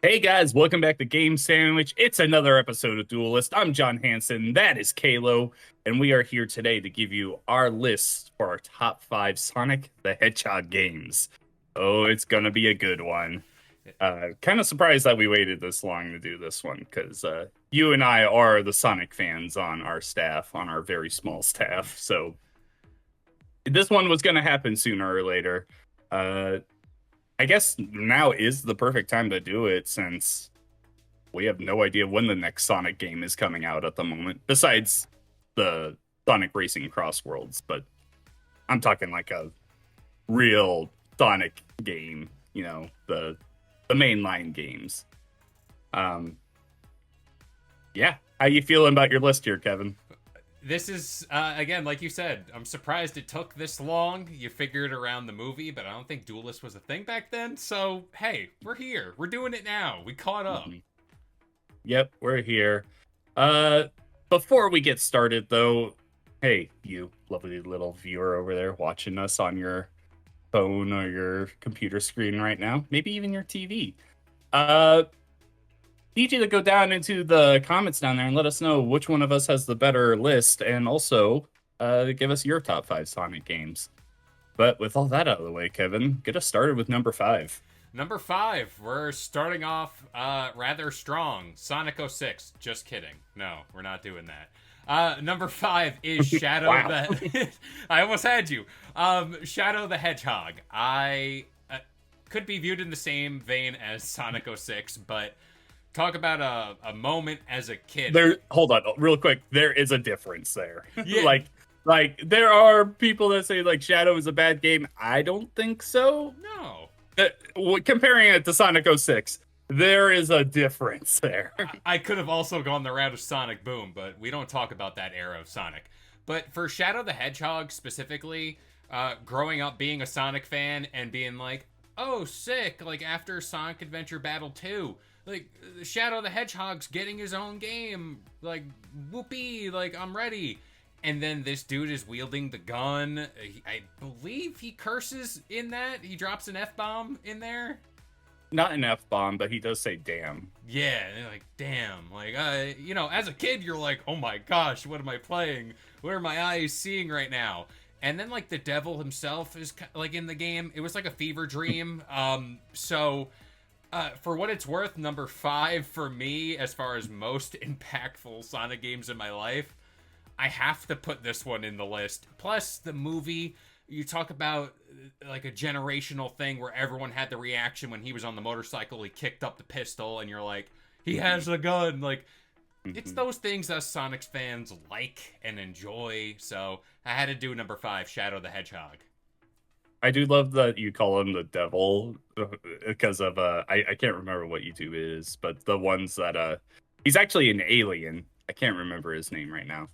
Hey guys, welcome back to Game Sandwich. It's another episode of Duelist. I'm John Hansen. That is Kalo, and we are here today to give you our list for our top five Sonic the Hedgehog games. Oh, it's gonna be a good one. Kind of surprised that we waited this long to do this one because you and I are the Sonic fans on our staff, on our very small staff. So this one was gonna happen sooner or later. Uh, I guess now is the perfect time to do it since we have no idea when the next Sonic game is coming out at the moment, besides the Sonic Racing Cross Worlds. But I'm talking like a real Sonic game, the mainline games. Um, yeah. How you feeling about your list here, Kevin? This is again, like you said, I'm surprised it took this long. You figured around the movie, but I don't think Duelist was a thing back then. So hey, we're here. We're doing it now. We caught up. Mhm. Yep, we're here. Uh, Before we get started, though, hey, you lovely little viewer over there watching us on your phone or your computer screen right now, maybe even your TV. Uh, Need you to go down into the comments down there and let us know which one of us has the better list, and also give us your top five Sonic games. But with all that out of the way, Kevin, get us started with number five. Number five, we're starting off rather strong. Sonic 06. Just kidding. No, we're not doing that. Number five is Shadow Wow. the. I almost had you. Shadow the Hedgehog. I could be viewed in the same vein as Sonic 06, but talk about a moment as a kid. Hold on, real quick. There is a difference there. Yeah, like there are people that say like Shadow is a bad game. I don't think so. no. Comparing it to Sonic 06, there is a difference there. I could have also gone the route of Sonic Boom, but we don't talk about that era of Sonic. But for Shadow the Hedgehog specifically, growing up being a Sonic fan and being like, oh, sick, like after Sonic Adventure Battle 2, like Shadow the Hedgehog's getting his own game, like whoopee, like I'm ready. And then this dude is wielding the gun. I believe he curses in that. He drops an F bomb in there. Not an F bomb, but he does say damn. Yeah, like damn, like as a kid, you're like, oh my gosh, what am I playing? What are my eyes seeing right now? And then like the devil himself is like in the game. It was like a fever dream. For what it's worth, number five for me, as far as most impactful Sonic games in my life, I have to put this one in the list. Plus, the movie, you talk about like a generational thing where everyone had the reaction when he was on the motorcycle, he kicked up the pistol, and you're like, he has a gun. Like, it's those things us Sonic fans like and enjoy. So I had to do number five, Shadow the Hedgehog. I do love that you call him the devil because of I can't remember what YouTube is, but the ones that he's actually an alien. I can't remember his name right now.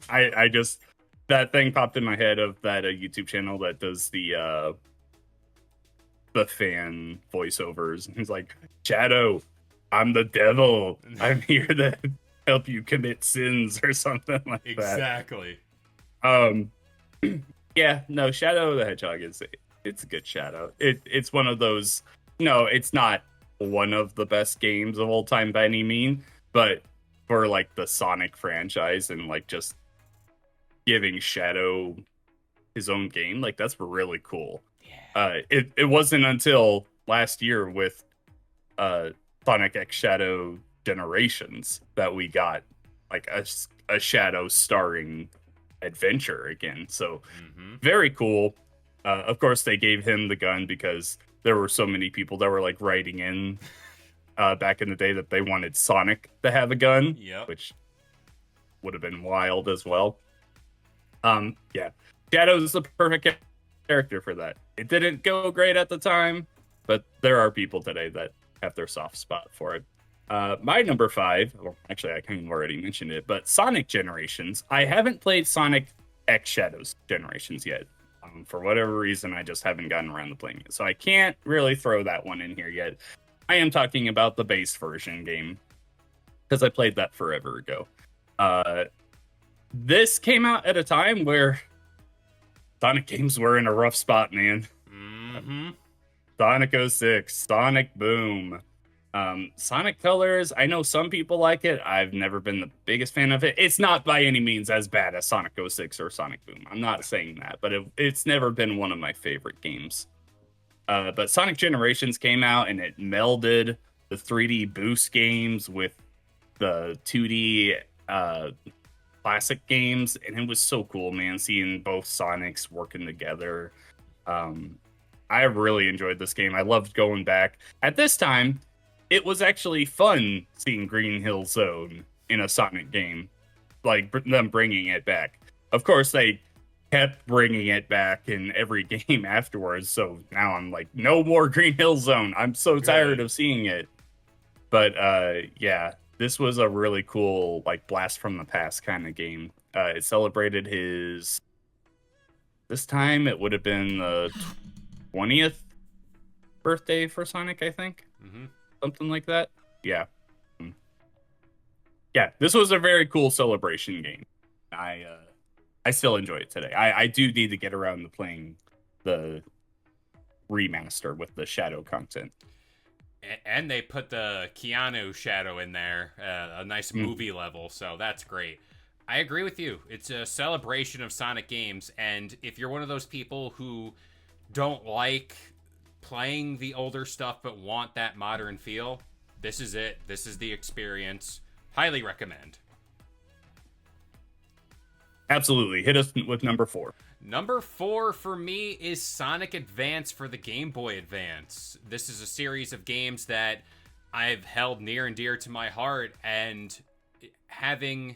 I just that thing popped in my head of that YouTube channel that does the fan voiceovers. He's like, Shadow, I'm the devil. I'm here to help you commit sins or something like that. Exactly. Um, yeah, no, Shadow the Hedgehog it's a good Shadow. It's one of those. No, it's not one of the best games of all time by any mean, but for like the Sonic franchise and like just giving Shadow his own game, like that's really cool. Yeah. It wasn't until last year with uh Sonic X Shadow Generations that we got like a Shadow starring adventure again. So Mm-hmm. very cool. Of course, they gave him the gun because there were so many people that were like writing in back in the day that they wanted Sonic to have a gun, Yep. which would have been wild as well. Yeah, Shadow's the perfect character for that. It didn't go great at the time, but there are people today that have their soft spot for it. My number five, or actually, I kind of already mentioned it, but Sonic Generations. I haven't played Sonic X Shadows Generations yet. For whatever reason, I just haven't gotten around to playing it. So I can't really throw that one in here yet. I am talking about the base version game because I played that forever ago. Uh, this came out at a time where Sonic games were in a rough spot, man. Mm-hmm. Sonic 06, Sonic Boom. Sonic Colors, I know some people like it. I've never been the biggest fan of it. It's not by any means as bad as Sonic 06 or Sonic Boom. I'm not saying that, but it's never been one of my favorite games. But Sonic Generations came out and it melded the 3D boost games with the 2D classic games, and it was so cool, man, seeing both Sonics working together. I really enjoyed this game. I loved going back. At this time, it was actually fun seeing Green Hill Zone in a Sonic game, like them bringing it back. Of course, they kept bringing it back in every game afterwards. So now I'm like, no more Green Hill Zone. I'm so tired of seeing it. But yeah, this was a really cool, like, blast from the past kind of game. It celebrated his. This time it would have been the 20th birthday for Sonic, I think. Mm-hmm. Something like that. Yeah. Yeah, this was a very cool celebration game. I still enjoy it today. I do need to get around to playing the remaster with the shadow content. And they put the Keanu shadow in there, a nice movie level, so that's great. I agree with you. It's a celebration of Sonic games, and if you're one of those people who don't like playing the older stuff but want that modern feel, this is it. This is the experience. Highly recommend. Absolutely. Hit us with number 4. Number 4 for me is Sonic Advance for the Game Boy Advance. This is a series of games that I've held near and dear to my heart, and having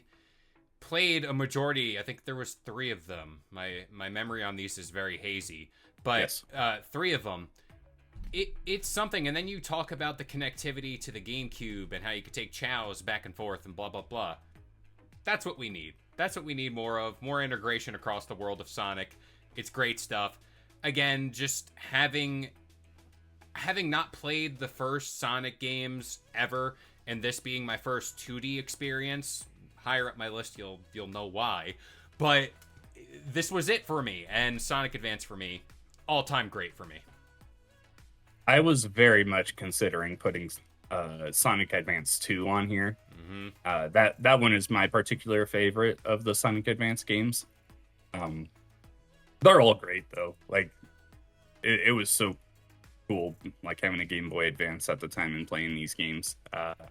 played a majority, I think there was 3 of them. My memory on these is very hazy, but yes. 3 of them. It's something, and then you talk about the connectivity to the GameCube and how you could take chows back and forth and blah, blah, blah. That's what we need. That's what we need more of. More integration across the world of Sonic. It's great stuff. Again, just having not played the first Sonic games ever, and this being my first 2D experience, higher up my list, you'll know why. But this was it for me, and Sonic Advance for me, all-time great for me. I was very much considering putting Sonic Advance 2 on here. Mm-hmm. That one is my particular favorite of the Sonic Advance games. They're all great though. Like it was so cool, like having a Game Boy Advance at the time and playing these games.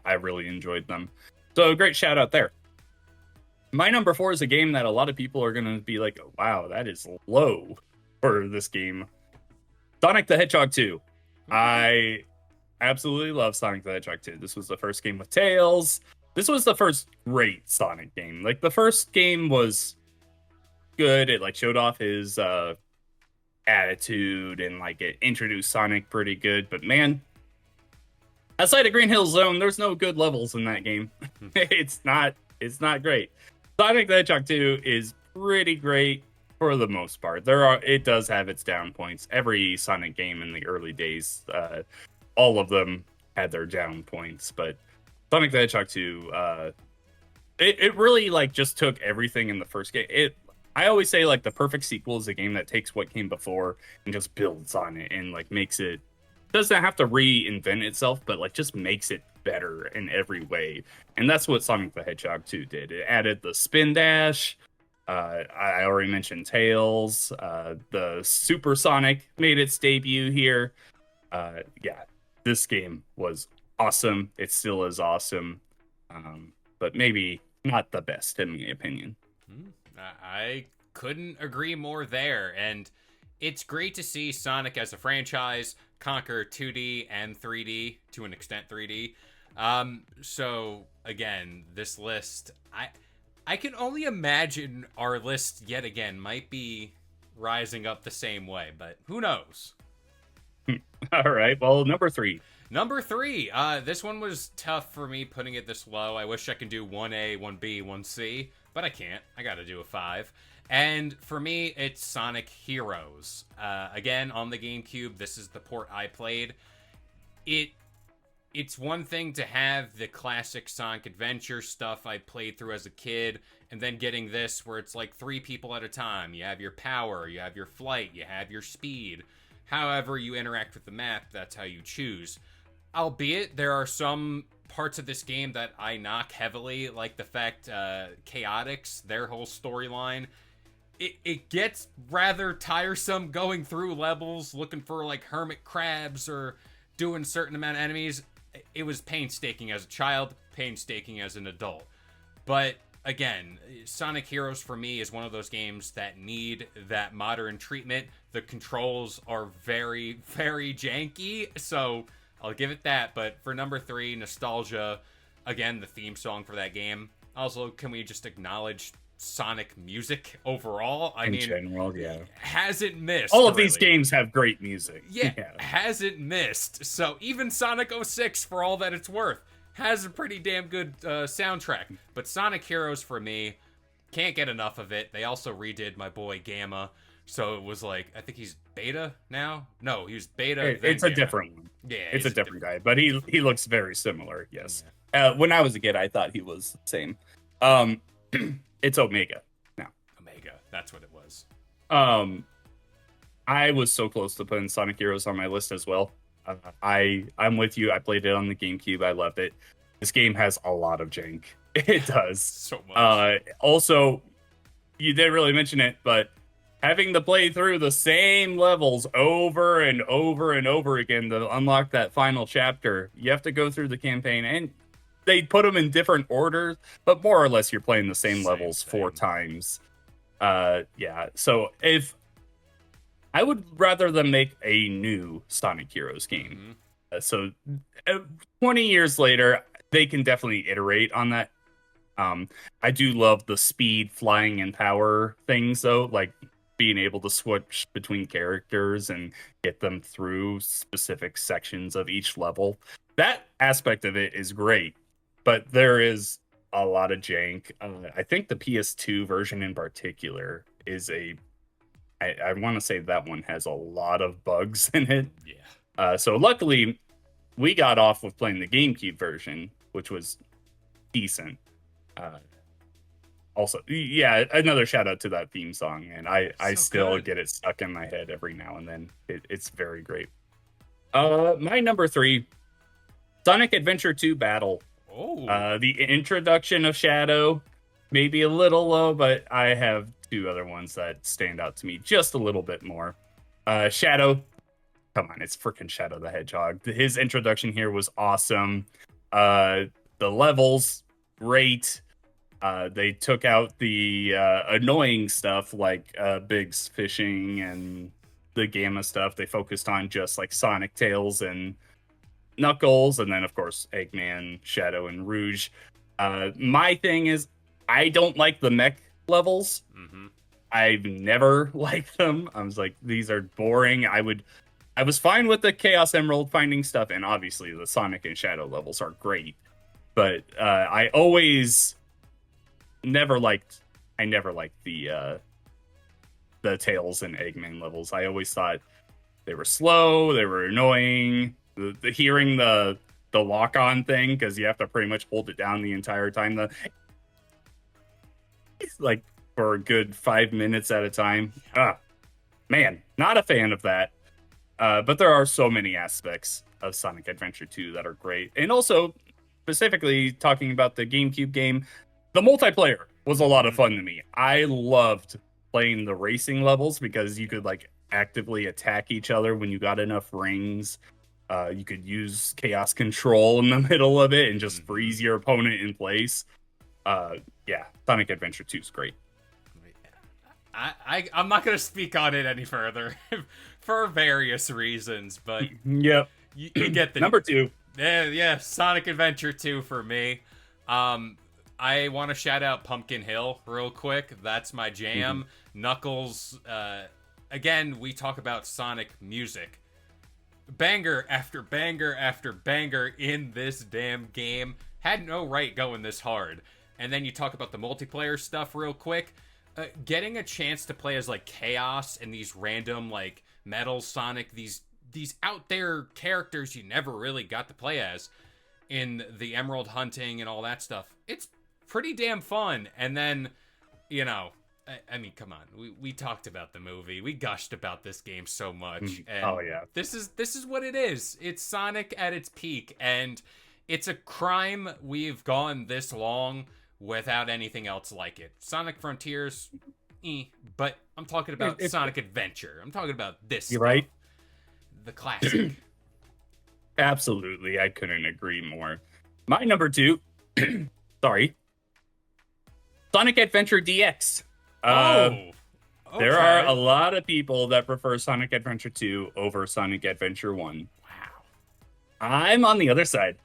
I really enjoyed them. So great shout out there. My number 4 is a game that a lot of people are gonna be like, wow, that is low for this game. Sonic the Hedgehog 2. I absolutely love Sonic the Hedgehog 2. This was the first game with Tails. This was the first great Sonic game. Like, the first game was good. It, like, showed off his attitude and, like, it introduced Sonic pretty good. But, man, outside of Green Hill Zone, there's no good levels in that game. It's not great. Sonic the Hedgehog 2 is pretty great for the most part. It does have its down points. Every Sonic game in the early days, all of them had their down points, but Sonic the Hedgehog 2, it really, like, just took everything in the first game. I always say, like, the perfect sequel is a game that takes what came before and just builds on it and, like, makes it, doesn't have to reinvent itself, but, like, just makes it better in every way. And that's what Sonic the Hedgehog 2 did. It added the spin dash. I already mentioned Tails. The Super Sonic made its debut here. Yeah, this game was awesome. It still is awesome, but maybe not the best in my opinion. I couldn't agree more there, and it's great to see Sonic as a franchise conquer 2D and 3D, to an extent 3D. So again, this list, I can only imagine our list yet again might be rising up the same way, but who knows? All right, well, number 3. Number 3, this one was tough for me putting it this low. I wish I could do 1A, 1B, 1C, but I can't. I gotta do a 5. And for me, it's Sonic Heroes. Again, on the GameCube, this is the port I played. It's one thing to have the classic Sonic Adventure stuff I played through as a kid, and then getting this where it's like 3 people at a time. You have your power, you have your flight, you have your speed. However you interact with the map, that's how you choose. albeit there are some parts of this game that I knock heavily, like the fact Chaotix, their whole storyline, it gets rather tiresome going through levels looking for like hermit crabs or doing certain amount of enemies. It was painstaking as a child, painstaking as an adult. But again, Sonic Heroes for me is one of those games that need that modern treatment. The controls are very, very janky, so I'll give it that. But for number 3, nostalgia, again, the theme song for that game. Also, can we just acknowledge Sonic music overall? In general, yeah. Hasn't missed. All of these games have great music. Yeah, hasn't missed. So even Sonic 06, for all that it's worth, has a pretty damn good soundtrack. But Sonic Heroes, for me, can't get enough of it. They also redid my boy Gamma. So it was like, I think he's beta now? No, he was beta. It's a different one. Yeah, it's a different guy, but he looks very similar. Yes. Yeah. When I was a kid, I thought he was the same. It's Omega now. Omega, that's what it was. I was so close to putting Sonic Heroes on my list as well. I'm with you. I played it on the GameCube. I loved it. This game has a lot of jank. It does. So much. Also, you didn't really mention it, but having to play through the same levels over and over and over again to unlock that final chapter, you have to go through the campaign, and they put them in different orders, but more or less you're playing the same levels 4 times. Yeah, so if I would rather them make a new Sonic Heroes game. So 20 years later, they can definitely iterate on that. I do love the speed, flying, and power things, though, like being able to switch between characters and get them through specific sections of each level. That aspect of it is great, but there is a lot of jank. I think the PS2 version in particular is I want to say that one has a lot of bugs in it. Yeah. So luckily, we got off with playing the GameCube version, which was decent. Also, yeah, another shout out to that theme song, and I still get it stuck in my head every now and then. It's very great. My number 3, Sonic Adventure 2 Battle. Oh. The introduction of Shadow, maybe a little low, but I have 2 other ones that stand out to me just a little bit more. Shadow, come on, it's freaking Shadow the Hedgehog. His introduction here was awesome. The levels, great. They took out the annoying stuff like Biggs fishing and the Gamma stuff. They focused on just like Sonic, Tails, and Knuckles, and then of course Eggman, Shadow, and Rouge. My thing is, I don't like the mech levels. I've never liked them. I was like, these are boring. I was fine with the Chaos Emerald finding stuff, and obviously the Sonic and Shadow levels are great. But I never liked the Tails and Eggman levels. I always thought they were slow, they were annoying. The hearing the lock-on thing, because you have to pretty much hold it down the entire time. Like for a good 5 minutes at a time. Man, not a fan of that. But there are so many aspects of Sonic Adventure 2 that are great. And also, specifically talking about the GameCube game, the multiplayer was a lot of fun to me. I loved playing the racing levels because you could like actively attack each other when you got enough rings. You could use Chaos Control in the middle of it and just freeze your opponent in place. Yeah, Sonic Adventure 2 is great. I'm not going to speak on it any further for various reasons, but yep, you get the number 2. Yeah, Sonic Adventure 2 for me. I want to shout out Pumpkin Hill real quick. That's my jam. Knuckles. Again, we talk about Sonic music. Banger after banger after banger in this damn game. Had no right going this hard. And then you talk about the multiplayer stuff real quick. Getting a chance to play as like Chaos and these random like Metal Sonic, these out there characters you never really got to play as in the Emerald hunting and all that stuff. It's pretty damn fun. And then, you know, I mean, come on. We talked about the movie. We gushed about this game so much, Oh and yeah. this is what it is. It's Sonic at its peak, and it's a crime we've gone this long without anything else like it. Sonic Frontiers, but I'm talking about It, Sonic Adventure. I'm talking about this you're stuff, right. the classic. Absolutely, I couldn't agree more. My number two, sorry, Sonic Adventure DX. Uh, Oh, there are a okay. lot of people that prefer Sonic Adventure 2 over Sonic Adventure 1. Wow. I'm on the other side.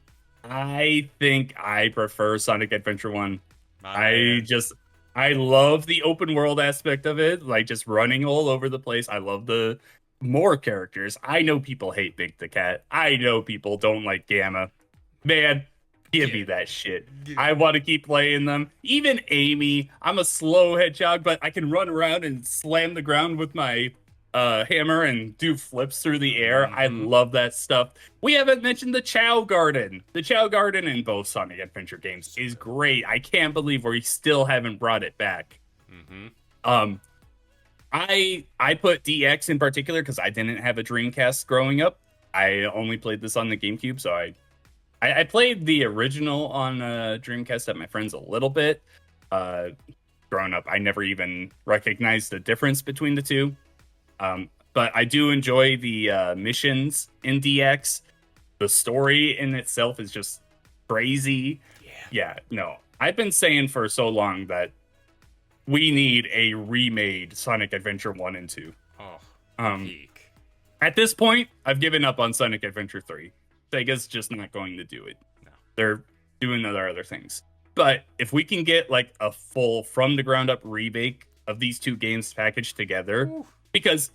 I think I prefer Sonic Adventure 1. My I man. just I love the open world aspect of it, like just running all over the place. I love the more characters. I know people hate Big the Cat. I know people don't like Gamma. Man, give me Get, that shit. get. I want to keep playing them. Even Amy, I'm a slow hedgehog, but I can run around and slam the ground with my hammer and do flips through the air. I Mm-hmm. love that stuff. We haven't mentioned the Chow Garden. The Chow Garden in both Sonic Adventure games is great. I can't believe we still haven't brought it back. Mm-hmm. Um, I put DX in particular because I didn't have a Dreamcast growing up. I only played this on the GameCube, so I played the original on Dreamcast at my friend's a little bit. Uh, Growing up, I never even recognized the difference between the two. But I do enjoy the missions in DX. The story in itself is just crazy. Yeah. Yeah, no. I've been saying for so long that we need a remade Sonic Adventure 1 and 2. Oh, Um, peak. at this point, I've given up on Sonic Adventure 3. Sega's just not going to do it. No. They're doing other things. But if we can get like a full from the ground up remake of these two games packaged together, Ooh. because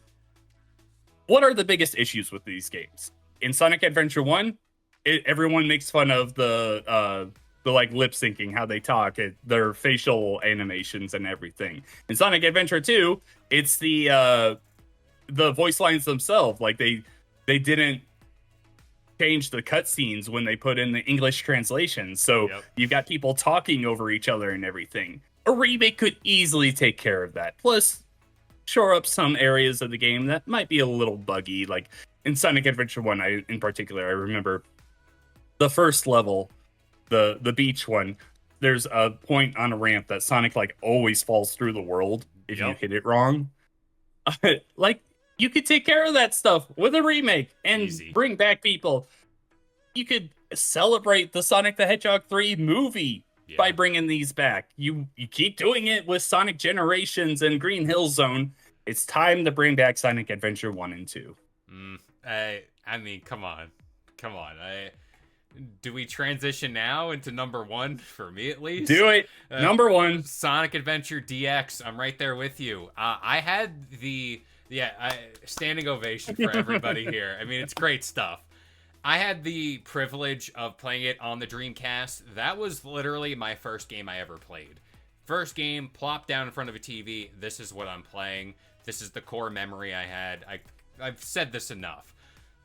what are the biggest issues with these games? In Sonic Adventure 1, everyone makes fun of the like lip syncing, how they talk, their facial animations and everything. In Sonic Adventure 2, it's the voice lines themselves. Like they didn't change the cutscenes when they put in the English translation. So Yep. you've got people talking over each other and everything. A remake could easily take care of that. Plus, shore up some areas of the game that might be a little buggy. Like in Sonic Adventure 1, in particular, I remember the first level, the beach one, there's a point on a ramp that Sonic like always falls through the world if you Yep. hit it wrong. Like you could take care of that stuff with a remake and Easy. bring back people. You could celebrate the Sonic the Hedgehog 3 movie Yeah. by bringing these back. You keep doing it with Sonic Generations and Green Hill Zone. It's time to bring back Sonic Adventure 1 and 2. I mean, come on. Come on. Do we transition now into number one for me at least? Do it. Number 1. Sonic Adventure DX. I'm right there with you. I had standing ovation for everybody here. I mean, it's great stuff. I had the privilege of playing it on the Dreamcast. That was literally my first game I ever played. First game, plopped down in front of a TV. This is what I'm playing. This is the core memory I had. I've said this enough.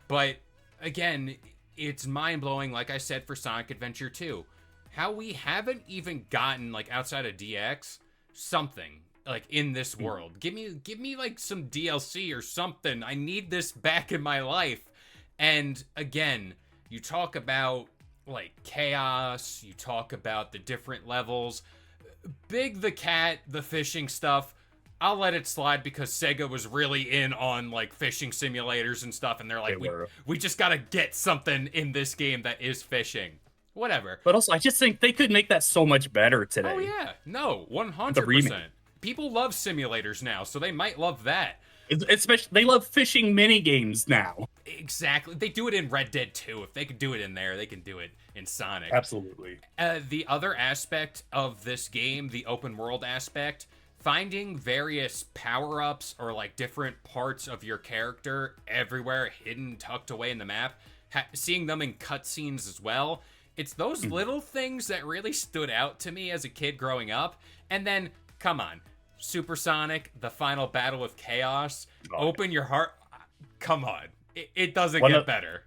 But again, it's mind-blowing, like I said, for Sonic Adventure 2. How we haven't even gotten, like, outside of DX, something, like, in this world. Give me like, some DLC or something. I need this back in my life. And, again, you talk about, like, chaos. You talk about the different levels. Big the Cat, the fishing stuff, I'll let it slide because Sega was really in on like fishing simulators and stuff, and they're like, we just gotta get something in this game that is fishing. Whatever. But also, I just think they could make that so much better today. Oh yeah, no, The remake. 100%. People love simulators now, so they might love that. Especially, they love fishing mini games now. Exactly. They do it in Red Dead 2. If they could do it in there, they can do it in Sonic. Absolutely. The other aspect of this game, the open world aspect, finding various power-ups or like different parts of your character everywhere, hidden, tucked away in the map, seeing them in cutscenes as well. It's those little things that really stood out to me as a kid growing up. And then, come on, Supersonic, the final battle with Chaos, open your heart. Come on. It doesn't get better.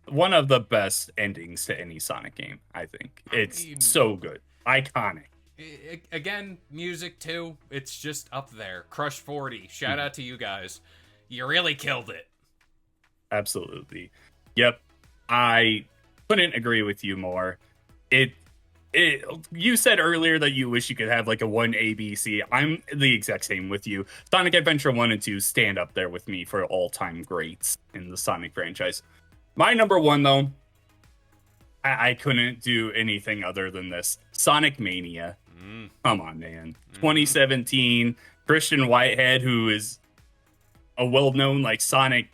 One of the best endings to any Sonic game, I think. It's so good. Iconic. Again, music too. It's just up there. Crush 40. Shout out to you guys. You really killed it. Absolutely. Yep. I couldn't agree with you more. It you said earlier that you wish you could have like a 1 ABC. I'm the exact same with you. Sonic Adventure 1 and 2 stand up there with me for all-time greats in the Sonic franchise. My number one, though, I couldn't do anything other than this. Sonic Mania. Come on, man. 2017, Christian Whitehead, who is a well-known like Sonic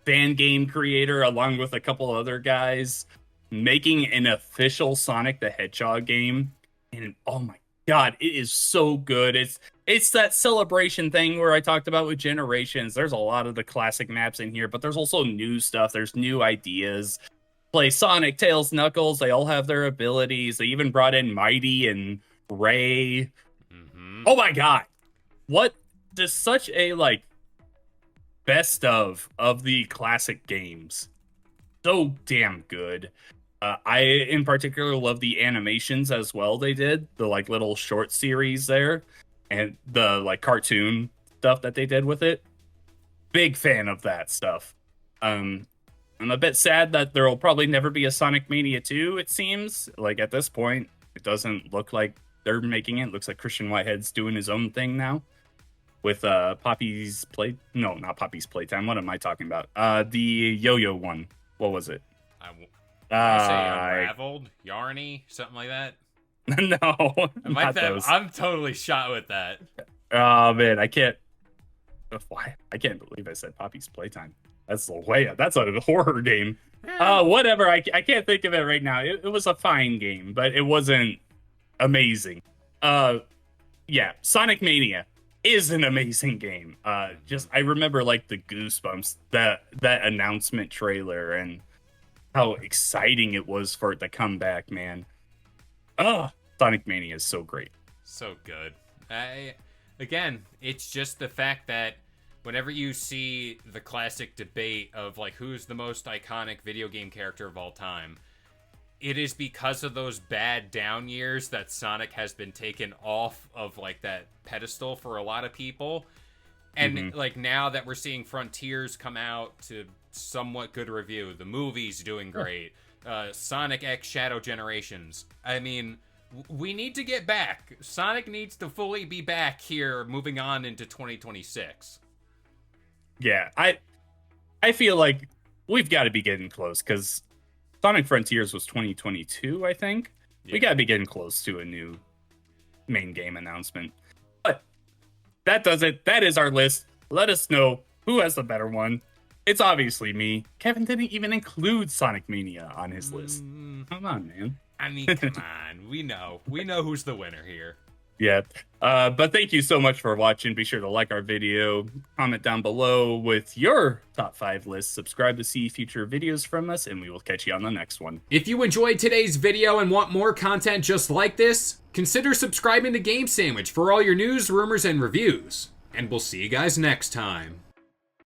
fan game creator, along with a couple other guys, making an official Sonic the Hedgehog game. And oh my god, it is so good. It's that celebration thing where I talked about with Generations. There's a lot of the classic maps in here, but there's also new stuff. There's new ideas. Play Sonic, Tails, Knuckles. They all have their abilities. They even brought in Mighty and Ray. Oh my god. What does such a like best of the classic games. So damn good. I in particular love the animations as well. They did the like little short series there and the like cartoon stuff that they did with it. Big fan of that stuff. I'm a bit sad that there will probably never be a Sonic Mania 2, it seems. Like at this point, it doesn't look like they're making it. It looks like Christian Whitehead's doing his own thing now. With Poppy's Play... No, not Poppy's Playtime. What am I talking about? The Yo-Yo one. What was it? I say Unraveled? Yarny? Something like that? No, not those. I'm totally shot with that. Oh, man, I can't... Why? I can't believe I said Poppy's Playtime. That's that's a horror game. Whatever. I can't think of it right now. It was a fine game, but it wasn't amazing. Yeah, Sonic Mania is an amazing game. Just I remember like the goosebumps that announcement trailer and how exciting it was for it to come back, man. Sonic Mania is so great. So good. Again, it's just the fact that whenever you see the classic debate of like who's the most iconic video game character of all time, it is because of those bad down years that Sonic has been taken off of like that pedestal for a lot of people. And like now that we're seeing Frontiers come out to somewhat good review, the movie's doing great. Sonic X Shadow Generations. I mean, we need to get back. Sonic needs to fully be back here moving on into 2026. Yeah, I feel like we've got to be getting close because Sonic Frontiers was 2022, I think. Yeah. We got to be getting close to a new main game announcement. But that does it. That is our list. Let us know who has the better one. It's obviously me. Kevin didn't even include Sonic Mania on his list. Come on, man. I mean, come on. We know who's the winner here. Yeah. But thank you so much for watching. Be sure to like our video, comment down below with your top 5 lists, subscribe to see future videos from us, and we will catch you on the next one. If you enjoyed today's video and want more content just like this, consider subscribing to Game Sandwich for all your news, rumors, and reviews. And we'll see you guys next time.